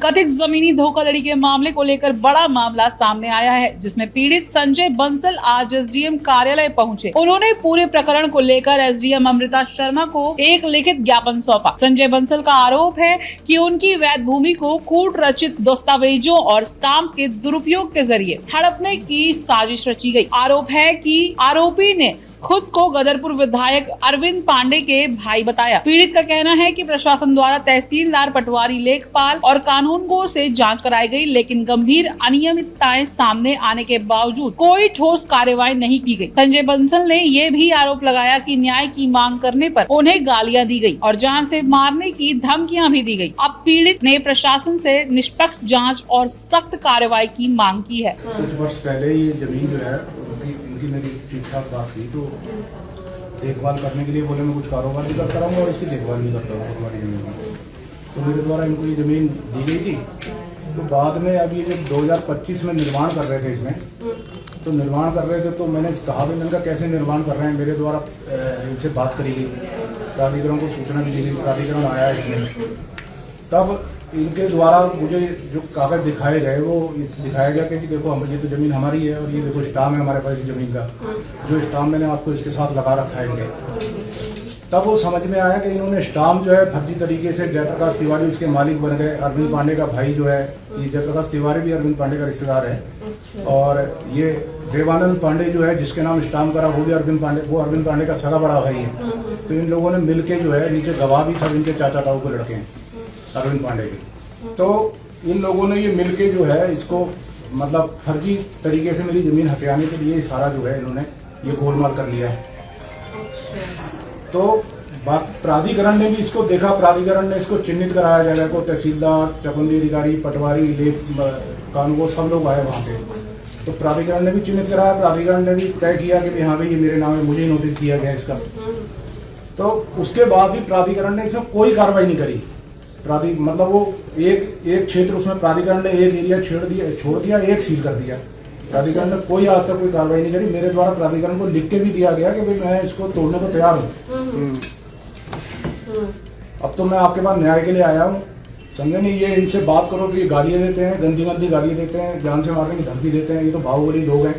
कथित जमीनी धोखाधड़ी के मामले को लेकर बड़ा मामला सामने आया है, जिसमें पीड़ित संजय बंसल आज एसडीएम कार्यालय पहुंचे। उन्होंने पूरे प्रकरण को लेकर एसडीएम अमृता शर्मा को एक लिखित ज्ञापन सौंपा। संजय बंसल का आरोप है कि उनकी वैध भूमि को कूट रचित दस्तावेजों और स्टाम्प के दुरुपयोग के जरिए हड़पने की साजिश रची गई। आरोप है कि आरोपी ने खुद को गदरपुर विधायक अरविंद पांडे के भाई बताया। पीड़ित का कहना है कि प्रशासन द्वारा तहसीलदार, पटवारी, लेखपाल और कानूनगो से जांच कराई गई, लेकिन गंभीर अनियमितताएं सामने आने के बावजूद कोई ठोस कार्रवाई नहीं की गई। संजय बंसल ने ये भी आरोप लगाया कि न्याय की मांग करने पर उन्हें गालियां दी गई और जान से मारने की धमकियां भी दी गई। अब पीड़ित ने प्रशासन से निष्पक्ष जाँच और सख्त कार्रवाई की मांग की है। कुछ वर्ष पहले ये जमीन जो है इनकी मेरी ठीक ठाक बात थी, तो देखभाल करने के लिए बोले मैं कुछ कारोबार भी करता रहूँगा और इसकी देखभाल भी करता रहूँगा हमारी ज़मीन की। तो मेरे द्वारा इनको ये ज़मीन दी गई थी। तो बाद में अब ये जब 2025 में निर्माण कर रहे थे इसमें, तो निर्माण कर रहे थे तो मैंने कहा भी, मैंने कहा कैसे निर्माण कर रहे हैं। मेरे द्वारा इनसे बात करी गई, प्राधिकरण को सूचना भी दी गई, प्राधिकरण आया इसमें। तब इनके द्वारा मुझे जो कागज दिखाए गए वो दिखाया गया कि देखो हम ये तो ज़मीन हमारी है और ये देखो स्टाम्प है हमारे पास इस ज़मीन का, जो स्टाम्प मैंने आपको इसके साथ लगा रखा है इनके। तब वो समझ में आया कि इन्होंने स्टाम्प जो है फर्जी तरीके से जयप्रकाश तिवारी इसके मालिक बन गए। अरविंद पांडे का भाई जो है, ये जयप्रकाश तिवारी भी अरविंद पांडे का रिश्तेदार है, और ये देवानंद पांडे जो है जिसके नाम स्टाम्प करा वो भी अरविंद पांडे, वो अरविंद पांडे का सगा बड़ा भाई है। तो इन लोगों ने मिल के जो है, नीचे गवाह भी सब इनके चाचा ताऊ के लड़के हैं अरविंद पांडे के। तो इन लोगों ने ये मिलके जो है इसको मतलब फर्जी तरीके से मेरी ज़मीन हथियाने के लिए सारा जो है इन्होंने ये गोलमाल कर लिया है। तो प्राधिकरण ने भी इसको देखा, प्राधिकरण ने इसको चिन्हित कराया जगह को, तहसीलदार, चकबंदी अधिकारी, पटवारी, कानूनगो सब लोग आए वहाँ पे। तो प्राधिकरण ने भी चिन्हित कराया, प्राधिकरण ने भी तय किया कि हाँ भाई ये मेरे नाम है, मुझे ही नोटिस दिया गया इसका। तो उसके बाद भी प्राधिकरण ने इसमें कोई कार्रवाई नहीं करी। मतलब वो एक क्षेत्र उसमें प्राधिकरण ने एक एरिया छोड़ दिया, एक सील कर दिया। प्राधिकरण ने कोई आज तक कोई कार्रवाई नहीं करी। मेरे द्वारा प्राधिकरण को लिख के भी दिया गया कि भाई मैं इसको तोड़ने को तैयार हूँ। अब तो मैं आपके पास न्याय के लिए आया हूँ। समझे नहीं, ये इनसे बात करो तो ये गालियाँ देते हैं, गंदी गंदी गालियाँ देते हैं, जान से मारने की धमकी देते हैं। ये तो बाहुबली लोग हैं।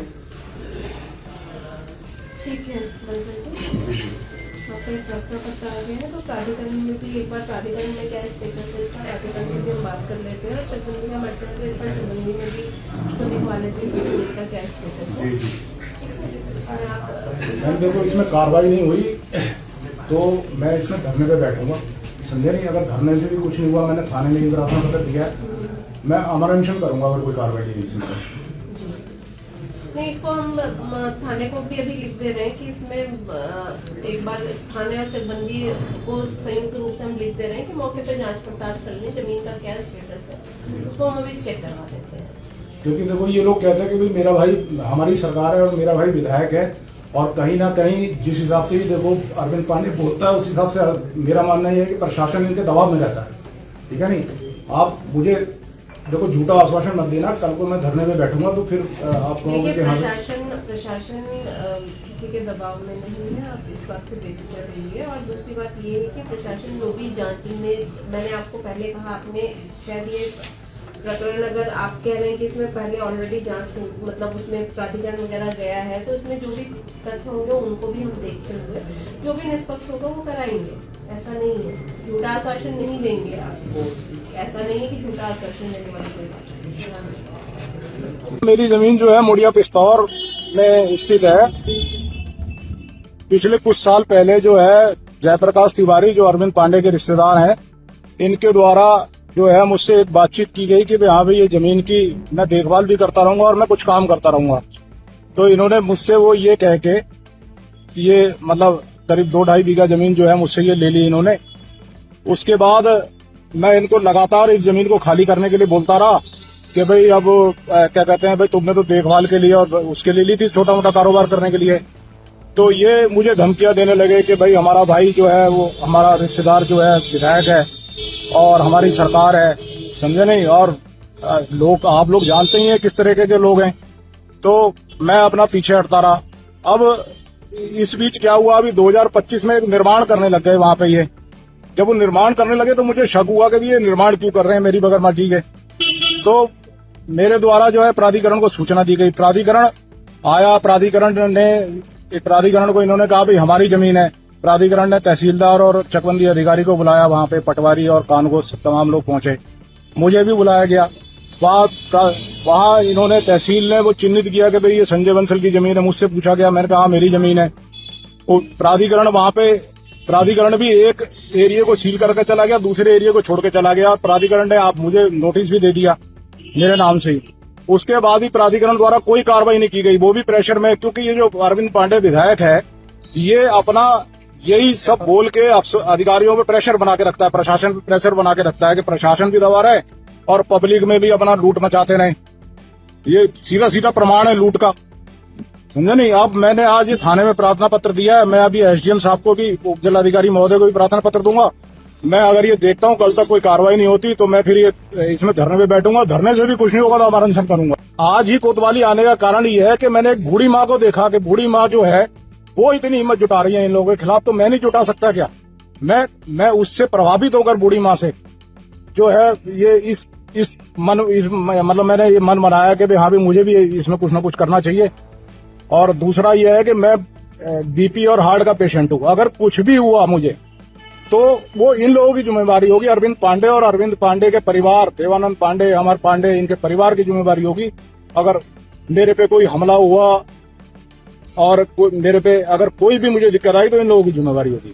ठीक है पता आ गया है, तो प्राधिकरण में भी एक बार प्राधिकरण में क्या स्टेटस है इसका, प्राधिकरण से भी हम बात कर लेते हैं। और चकबंदी का मैटर है तो एक बार चकबंदी में भी उसको दिखवा लेते हैं कि इसका क्या स्टेटस है। देखो इसमें कार्रवाई नहीं हुई तो मैं इसमें धरने पे बैठूंगा। समझे नहीं, अगर धरने से भी कुछ नहीं हुआ, मैंने थाने में इंद्रासन पत्र दिया, मैं अमर अनशन करूंगा अगर कोई कार्रवाई नहीं हुई इसमें। नहीं, इसको हम थाने को भी अभी लिख दे रहे हैं कि इसमें एक बार थाने और चकबंदी को संयुक्त रूप से हम लिख दे रहे हैं कि मौके पर जांच पड़ताल कर लें, जमीन का क्या स्टेटस है उसको हम अभी चेक करवा देते हैं। क्योंकि देखो ये लोग कहते हैं कि भाई मेरा भाई, हमारी सरकार है और मेरा भाई विधायक है, और कहीं ना कहीं जिस हिसाब से ही देखो अरविंद पांडे बोलता है उस हिसाब से मेरा मानना यह है कि प्रशासन इनके दबाव में रहता है। ठीक है नहीं, आप मुझे देखो झूठा आश्वासन मत देना, कल को मैं धरने में बैठूंगा तो फिर आप कहोगे कि प्रशासन किसी के दबाव में नहीं है, आप इस बात से बेफिक्र रहिए। और दूसरी बात ये है कि प्रशासन जो भी जांच में, मैंने आपको पहले कहा, आपने शायद ये प्रकरण अगर आप कह रहे हैं कि इसमें पहले ऑलरेडी जांच मतलब उसमें प्राधिकरण वगैरह गया है, तो इसमें जो भी तथ्य होंगे उनको भी हम देखते हुए जो भी निष्पक्ष होगा वो कराएंगे। ऐसा नहीं है, झूठा आश्वासन नहीं देंगे आपको, ऐसा नहीं है कि झूठा आश्वासन देने वाली कोई बात। मेरी जमीन जो है मुड़िया पिस्तौर में स्थित है। पिछले कुछ साल पहले जो है जयप्रकाश तिवारी जो अरविंद पांडे के रिश्तेदार हैं, इनके द्वारा जो है मुझसे एक बातचीत की गई कि हाँ भाई ये जमीन की मैं देखभाल भी करता रहूंगा और मैं कुछ काम करता रहूंगा। तो इन्होंने मुझसे वो ये कह के ये मतलब करीब 2-2.5 बीघा जमीन जो है मुझसे ये ले ली इन्होंने। उसके बाद मैं इनको लगातार इस जमीन को खाली करने के लिए बोलता रहा कि भाई अब क्या कहते हैं भाई तुमने तो देखभाल के लिए और उसके लिए ली थी, छोटा मोटा कारोबार करने के लिए। तो ये मुझे धमकियां देने लगे कि भाई हमारा भाई जो है वो हमारा रिश्तेदार जो है विधायक है और हमारी सरकार है, समझे नहीं। और लोग आप लोग जानते ही हैं किस तरीके के लोग हैं। तो मैं अपना पीछे हटता रहा। अब इस बीच क्या हुआ, अभी 2025 में एक निर्माण करने लग गए वहां पे ये जब वो निर्माण करने लगे तो मुझे शक हुआ कि ये निर्माण क्यों कर रहे हैं मेरी बगैर मर्जी के। तो मेरे द्वारा जो है प्राधिकरण को सूचना दी गई। प्राधिकरण आया, प्राधिकरण को इन्होंने कहा भाई हमारी जमीन है। प्राधिकरण ने तहसीलदार और चकबंदी अधिकारी को बुलाया, वहां पे पटवारी और कानून तमाम लोग पहुंचे, मुझे भी बुलाया गया। वहां इन्होंने तहसील ने वो चिन्हित किया कि भाई ये संजय बंसल की जमीन है। मुझसे पूछा गया, मैंने कहा मेरी जमीन है। प्राधिकरण भी एक एरिया को सील करके चला गया, दूसरे एरिया को छोड़ के चला गया। प्राधिकरण ने आप मुझे नोटिस भी दे दिया मेरे नाम से ही। उसके बाद भी प्राधिकरण द्वारा कोई कार्रवाई नहीं की गई, वो भी प्रेशर में, क्योंकि ये जो अरविंद पांडे विधायक है ये अपना यही सब बोल के अधिकारियों पे प्रेशर बना के रखता है, प्रशासन पे प्रेशर बना के रखता है कि प्रशासन भी दबा रहे और पब्लिक में भी अपना लूट मचाते रहे। ये सीधा सीधा प्रमाण है लूट का, समझे नहीं। अब मैंने आज ये थाने में प्रार्थना पत्र दिया है। मैं अभी एसडीएम साहब को भी, उप जिलाधिकारी महोदय को भी प्रार्थना पत्र दूंगा। मैं अगर ये देखता हूँ कल तक कोई कार्रवाई नहीं होती तो मैं फिर ये इसमें धरने पे बैठूंगा। धरने से भी कुछ नहीं होगा तो हमारा अनशन करूंगा। आज ही कोतवाली आने का कारण ये है कि मैंने एक बूढ़ी माँ को देखा कि बूढ़ी माँ जो है वो इतनी हिम्मत जुटा रही है इन लोगों के खिलाफ, तो मैं नहीं जुटा सकता क्या? मैं उससे प्रभावित होकर बूढ़ी माँ से जो है ये मतलब मैंने ये मन बनाया कि हाँ भी मुझे भी इसमें कुछ ना कुछ करना चाहिए। और दूसरा ये है कि मैं बीपी और हार्ट का पेशेंट हूँ। अगर कुछ भी हुआ मुझे तो वो इन लोगों की जिम्मेवारी होगी, अरविंद पांडे और अरविंद पांडे के परिवार, देवानंद पांडे, अमर पांडे, इनके परिवार की जिम्मेवारी होगी। अगर मेरे पे कोई हमला हुआ और मेरे पे अगर कोई भी मुझे दिक्कत आई तो इन लोगों की जिम्मेवारी होगी।